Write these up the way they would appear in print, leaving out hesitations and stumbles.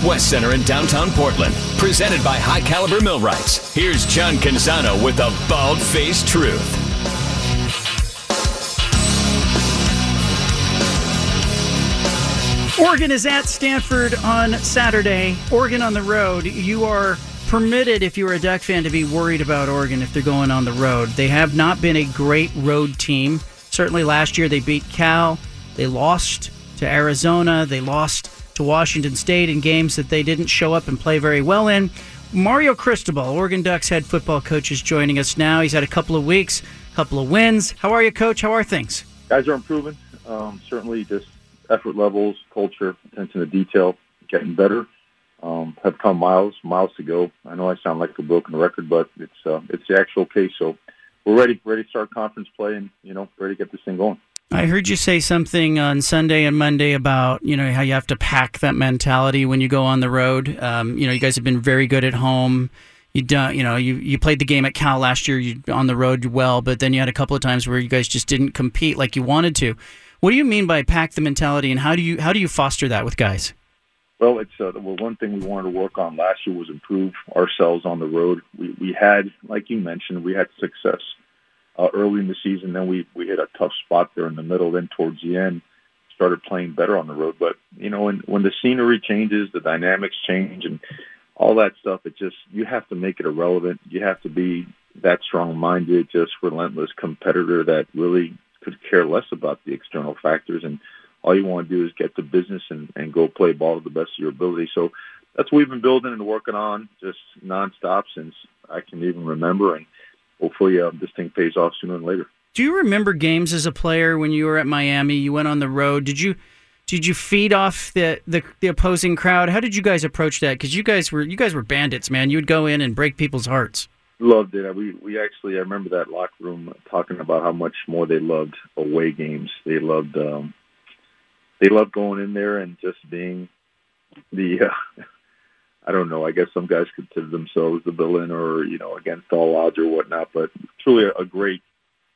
West Center in downtown Portland. Presented by High Caliber Millwrights. Here's John Canzano with a bald-faced truth. Oregon is at Stanford on Saturday. Oregon on the road. You are permitted, if you're a Duck fan, to be worried about Oregon if they're going on the road. They have not been a great road team. Certainly last year they beat Cal. They lost to Arizona. They lost to Washington State in games that they didn't show up and play very well in. Mario Cristobal, Oregon Ducks head football coach, is joining us now. He's had a couple of weeks, a couple of wins. How are you, Coach? How are things? Guys are improving. Certainly just effort levels, culture, attention to detail, getting better. Have come miles to go. I know I sound like a broken record, but it's the actual case. So we're ready to start conference play and, ready to get this thing going. I heard you say something on Sunday and Monday about, how you have to pack that mentality when you go on the road. You guys have been very good at home. You played the game at Cal last year. You on the road well, but then you had a couple of times where you guys just didn't compete like you wanted to. What do you mean by pack the mentality, and how do you foster that with guys? Well, it's one thing we wanted to work on last year was improve ourselves on the road. We had, like you mentioned, we had success early in the season. Then we hit a tough spot there in the middle. Then towards the end, started playing better on the road. But when the scenery changes, the dynamics change, and all that stuff, you have to make it irrelevant. You have to be that strong-minded, just relentless competitor that really could care less about the external factors, and all you want to do is get to business and go play ball to the best of your ability. So that's what we've been building and working on just nonstop since I can even remember, and hopefully this thing pays off sooner than later. Do you remember games as a player when you were at Miami? You went on the road. Did you feed off the opposing crowd? How did you guys approach that? Because you guys were bandits, man. You would go in and break people's hearts. Loved it. We actually, I remember that locker room talking about how much more they loved away games. They loved going in there and just being I don't know, I guess some guys consider themselves the villain or, against all odds or whatnot, but truly a great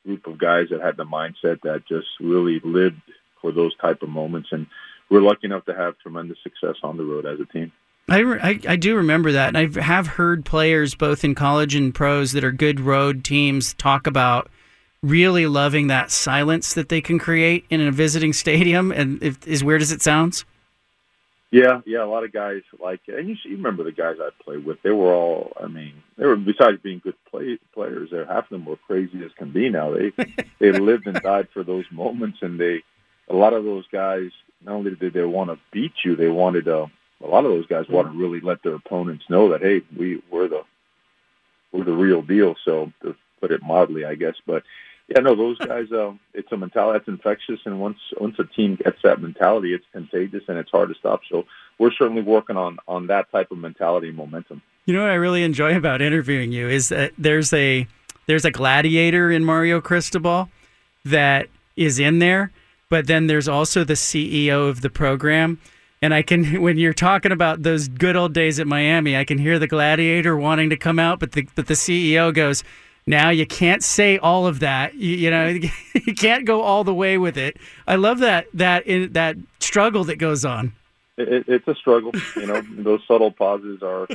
group of guys that had the mindset that just really lived for those type of moments. And we're lucky enough to have tremendous success on the road as a team. I do remember that, and I have heard players both in college and pros that are good road teams talk about really loving that silence that they can create in a visiting stadium, and as weird as it sounds. Yeah, a lot of guys like it. And you remember the guys I played with, they were all, besides being good players, half of them were crazy as can be now. They lived and died for those moments, and a lot of those guys, not only did they want to beat you, they wanted a lot of those guys want to really let their opponents know that, hey, we're the real deal. So to put it mildly, I guess. But yeah, no, those guys, it's a mentality that's infectious, and once a team gets that mentality, it's contagious and it's hard to stop. So we're certainly working on that type of mentality and momentum. You know what I really enjoy about interviewing you is that there's a gladiator in Mario Cristobal that is in there, but then there's also the CEO of the program. And when you're talking about those good old days at Miami, I can hear the gladiator wanting to come out, but the CEO goes, now you can't say all of that. You can't go all the way with it. I love that struggle that goes on. It's a struggle. Those subtle pauses are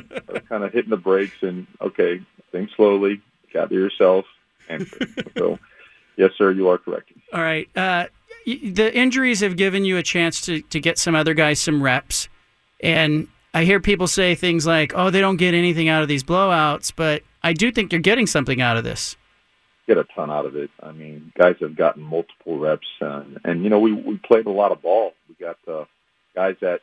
kind of hitting the brakes and, okay, think slowly, gather yourself. And so, yes, sir, you are correct. All right. The injuries have given you a chance to get some other guys some reps. And I hear people say things like, oh, they don't get anything out of these blowouts, but I do think you're getting something out of this. Get a ton out of it. Guys have gotten multiple reps, and we played a lot of ball. We got guys that,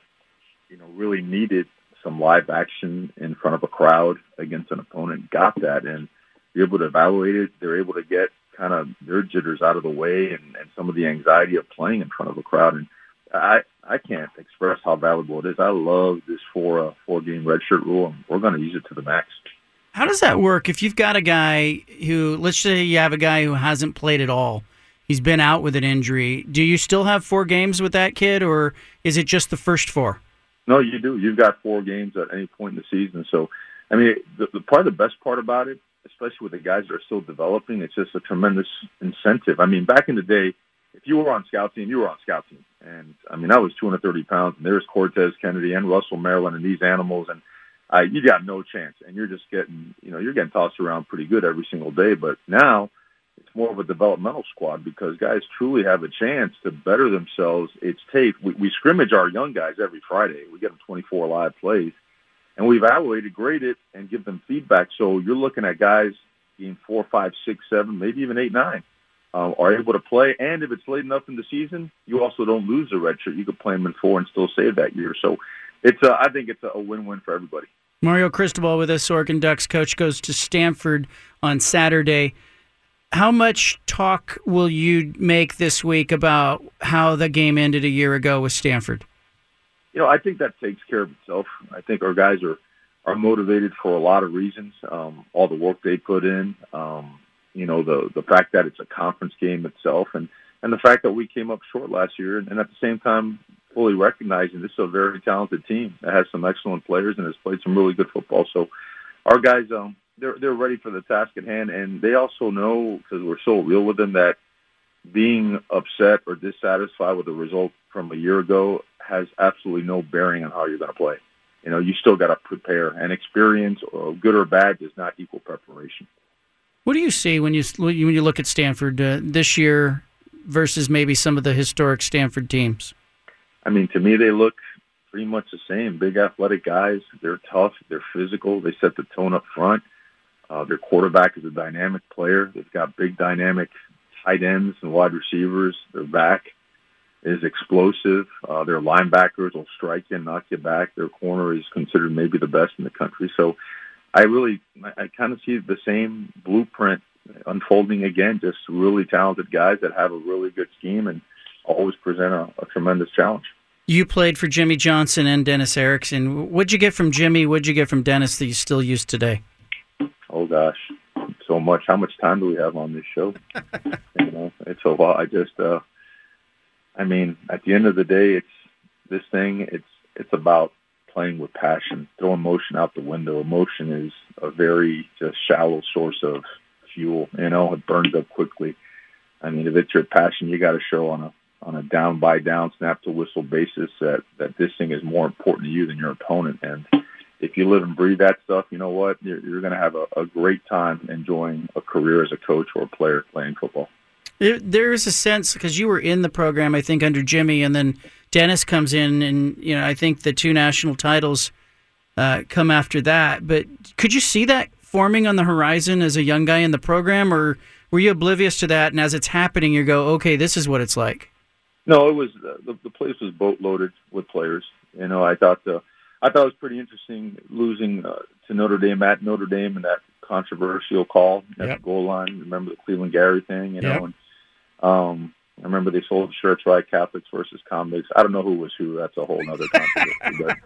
really needed some live action in front of a crowd against an opponent, got that, and you're able to evaluate it. They're able to get kind of their jitters out of the way and some of the anxiety of playing in front of a crowd. And I can't express how valuable it is. I love this four-game redshirt rule, and we're going to use it to the max. How does that work? If you've got a guy who, let's say you have a guy who hasn't played at all, he's been out with an injury, do you still have 4 games with that kid, or is it just the first 4? No, you do. You've got 4 games at any point in the season. So, the best part about it, especially with the guys that are still developing, it's just a tremendous incentive. Back in the day, if you were on scout team, you were on scout team. And, I mean, I was 230 pounds, and there's Cortez Kennedy and Russell Maryland and these animals, and you got no chance. And you're just getting, you're getting tossed around pretty good every single day. But now it's more of a developmental squad because guys truly have a chance to better themselves. It's tape. We scrimmage our young guys every Friday. We get them 24 live plays, and we evaluate it, grade it, and give them feedback. So you're looking at guys being 4, 5, 6, 7, maybe even 8, 9. Are able to play, and if it's late enough in the season, you also don't lose the red shirt. You could play them in 4 and still save that year. So I think it's a win-win for everybody. Mario Cristobal with us, Oregon Ducks coach, goes to Stanford on Saturday. How much talk will you make this week about how the game ended a year ago with Stanford? I think that takes care of itself. I think our guys are motivated for a lot of reasons. All the work they put in, the fact that it's a conference game itself, and the fact that we came up short last year, and at the same time fully recognizing this is a very talented team that has some excellent players and has played some really good football. So our guys, they're ready for the task at hand, and they also know, because we're so real with them, that being upset or dissatisfied with the result from a year ago has absolutely no bearing on how you're going to play. You still got to prepare, and experience, good or bad, does not equal preparation. What do you see when you look at Stanford this year versus maybe some of the historic Stanford teams? I mean, to me, they look pretty much the same. Big athletic guys. They're tough. They're physical. They set the tone up front. Their quarterback is a dynamic player. They've got big dynamic tight ends and wide receivers. Their back is explosive. Their linebackers will strike you and knock you back. Their corner is considered maybe the best in the country. So I kind of see the same blueprint unfolding again, just really talented guys that have a really good scheme and always present a tremendous challenge. You played for Jimmy Johnson and Dennis Erickson. What'd you get from Jimmy? What'd you get from Dennis that you still use today? Oh, gosh, so much. How much time do we have on this show? It's a lot. At the end of the day, it's about playing with passion, throw emotion out the window. Emotion is a very just shallow source of fuel. It burns up quickly. I mean, if it's your passion, you got to show on a down by down, snap to whistle basis that this thing is more important to you than your opponent. And if you live and breathe that stuff, you know what? You're going to have a great time enjoying a career as a coach or a player playing football. There is a sense, because you were in the program, I think, under Jimmy, and then Dennis comes in, and I think the 2 national titles come after that. But could you see that forming on the horizon as a young guy in the program, or were you oblivious to that? And as it's happening, you go, "Okay, this is what it's like." No, it was the place was boatloaded with players. I thought it was pretty interesting losing to Notre Dame at Notre Dame and that controversial call at the goal line. Remember the Cleveland Gary thing, and I remember they sold shirts, right? Catholics versus convicts. I don't know who was who. That's a whole other controversy.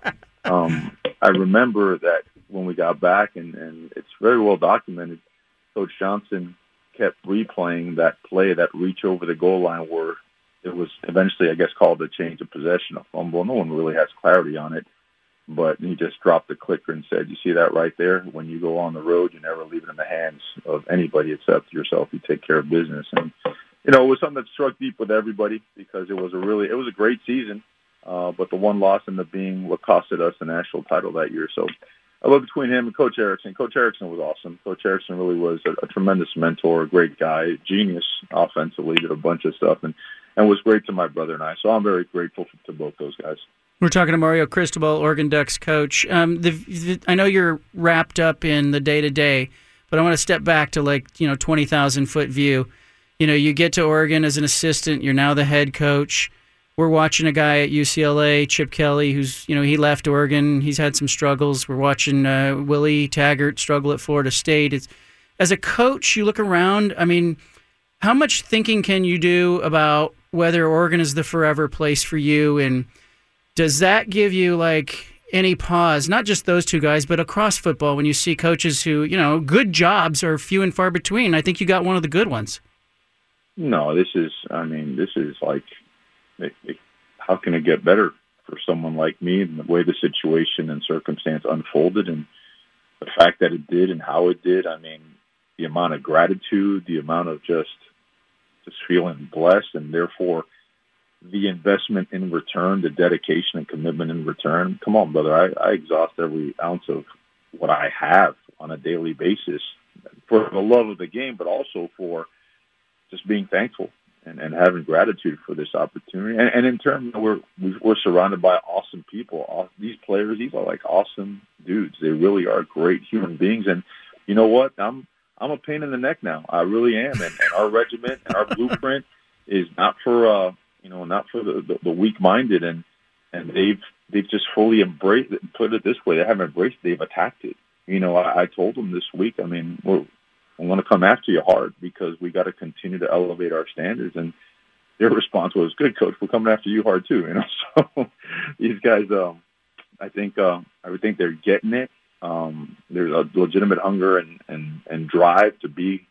But I remember that when we got back, and it's very well documented, Coach Johnson kept replaying that play, that reach over the goal line where it was eventually, I guess, called a change of possession, a fumble. No one really has clarity on it. But he just dropped the clicker and said, "You see that right there? When you go on the road, you never leave it in the hands of anybody except yourself. You take care of business." And it was something that struck deep with everybody because it was a great season. But the one loss ended up being what costed us the national title that year. So I love between him and Coach Erickson. Coach Erickson was awesome. Coach Erickson really was a tremendous mentor, a great guy, genius offensively, did a bunch of stuff, and was great to my brother and I. So I'm very grateful to both those guys. We're talking to Mario Cristobal, Oregon Ducks coach. I know you're wrapped up in the day-to-day, but I want to step back to 20,000-foot view. You get to Oregon as an assistant. You're now the head coach. We're watching a guy at UCLA, Chip Kelly, who's, he left Oregon. He's had some struggles. We're watching Willie Taggart struggle at Florida State. As a coach, you look around, how much thinking can you do about whether Oregon is the forever place for you? And does that give you, any pause, not just those two guys, but across football when you see coaches who, good jobs are few and far between? I think you got one of the good ones. No, this is like, how can it get better for someone like me and the way the situation and circumstance unfolded and the fact that it did and how it did? The amount of gratitude, the amount of just feeling blessed, and therefore the investment in return, the dedication and commitment in return. Come on, brother. I exhaust every ounce of what I have on a daily basis for the love of the game, but also for just being thankful and having gratitude for this opportunity. And in terms, we're surrounded by awesome people. These players, these are like awesome dudes. They really are great human beings. And you know what? I'm a pain in the neck now. I really am. And our regiment and our blueprint is not for not for the weak-minded. And they've just fully embraced it. Put it this way, they haven't embraced it. They've attacked it. I told them this week. I mean, I'm going to come after you hard because we got to continue to elevate our standards. And their response was, "Good, coach. We're coming after you hard too." So these guys, I think they're getting it. There's a legitimate hunger and drive to be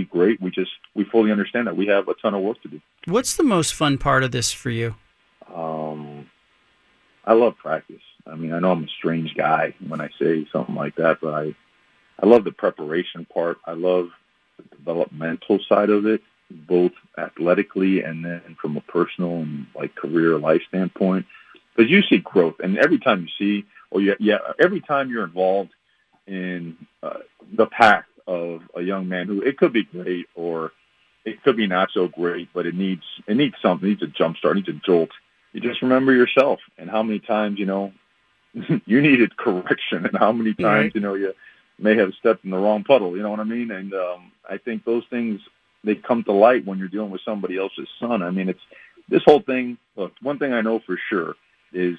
great. We fully understand that we have a ton of work to do. What's the most fun part of this for you? I love practice. I mean, I know I'm a strange guy when I say something like that, but I love the preparation part. I love the developmental side of it, both athletically and then from a personal and like career life standpoint. Because you see growth, and every time you see, every time you're involved in the path of a young man who it could be great or it could be not so great, but it needs something, it needs a jump start, it needs a jolt. You just remember yourself and how many times you needed correction, and how many times you may have stepped in the wrong puddle. You know what I mean? And I think those things, they come to light when you're dealing with somebody else's son. I mean, it's this whole thing. Look, one thing I know for sure is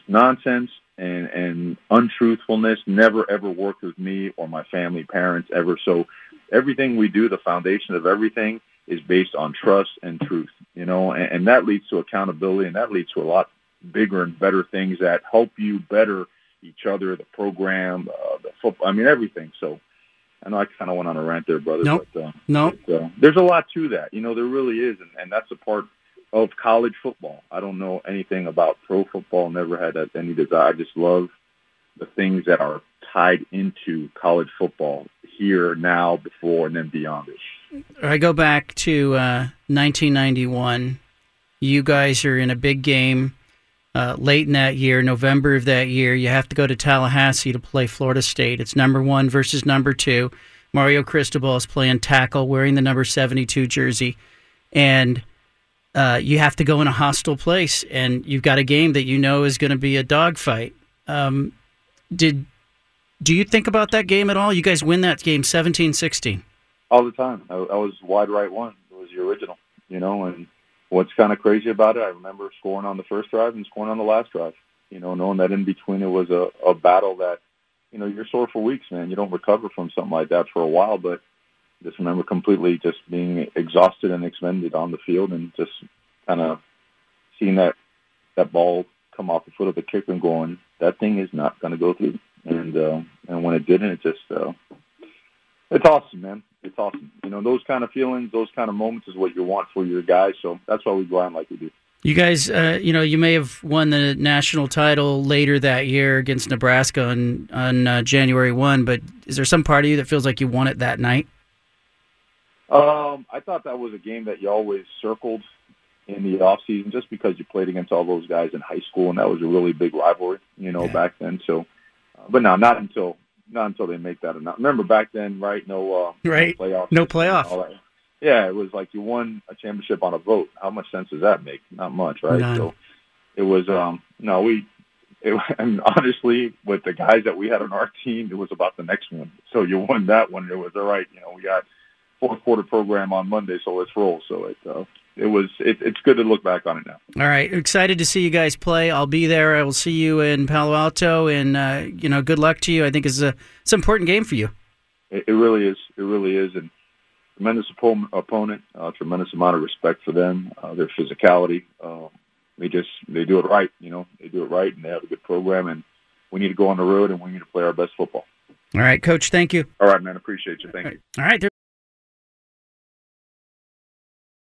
nonsense and untruthfulness never ever worked with me or my family, parents ever. So everything we do, the foundation of everything is based on trust and truth. And that leads to accountability, and that leads to a lot bigger and better things that help you better each other, the program, the football, I mean, everything. So I know I kind of went on a rant there, brother. Nope. But there's a lot to that. There really is. And that's a part of college football. I don't know anything about pro football, never had any desire. I just love the things that are tied into college football here, now, before, and then beyond it. I go back to 1991. You guys are in a big game. Late in that year, November of that year, you have to go to Tallahassee to play Florida State. It's number 1 versus number 2. Mario Cristobal is playing tackle, wearing the number 72 jersey. And you have to go in a hostile place, and you've got a game that is going to be a dogfight. Do you think about that game at all? You guys win that game 17-16. All the time. I was wide right one. It was the original, and what's kind of crazy about it, I remember scoring on the first drive and scoring on the last drive, knowing that in between it was a battle that, you're sore for weeks, man. You don't recover from something like that for a while, but just remember completely just being exhausted and expended on the field and just kind of seeing that ball come off the foot of the kicker and going, that thing is not going to go through. And when it didn't, it just, it's awesome, man. It's awesome. Those kind of feelings, those kind of moments is what you want for your guys. So that's why we grind like we do. You guys, you may have won the national title later that year against Nebraska on January 1, but is there some part of you that feels like you won it that night? I thought that was a game that you always circled in the off season, just because you played against all those guys in high school, and that was a really big rivalry, back then. So, but no, not until they make that enough. Remember back then, right? No playoffs. No playoff. Yeah, it was like you won a championship on a vote. How much sense does that make? Not much, right? None. So it was and honestly, with the guys that we had on our team, it was about the next one. So you won that one. It was all right. We got fourth quarter program on Monday, so let's roll. So it's good to look back on it now. All right, excited to see you guys play. I'll be there. I will see you in Palo Alto, and good luck to you. I think it's an important game for you. It really is. It really is, and tremendous opponent. Tremendous amount of respect for them. Their physicality. They do it right. They do it right, and they have a good program. And we need to go on the road, and we need to play our best football. All right, Coach. Thank you. All right, man. Appreciate you. Thank you. All right.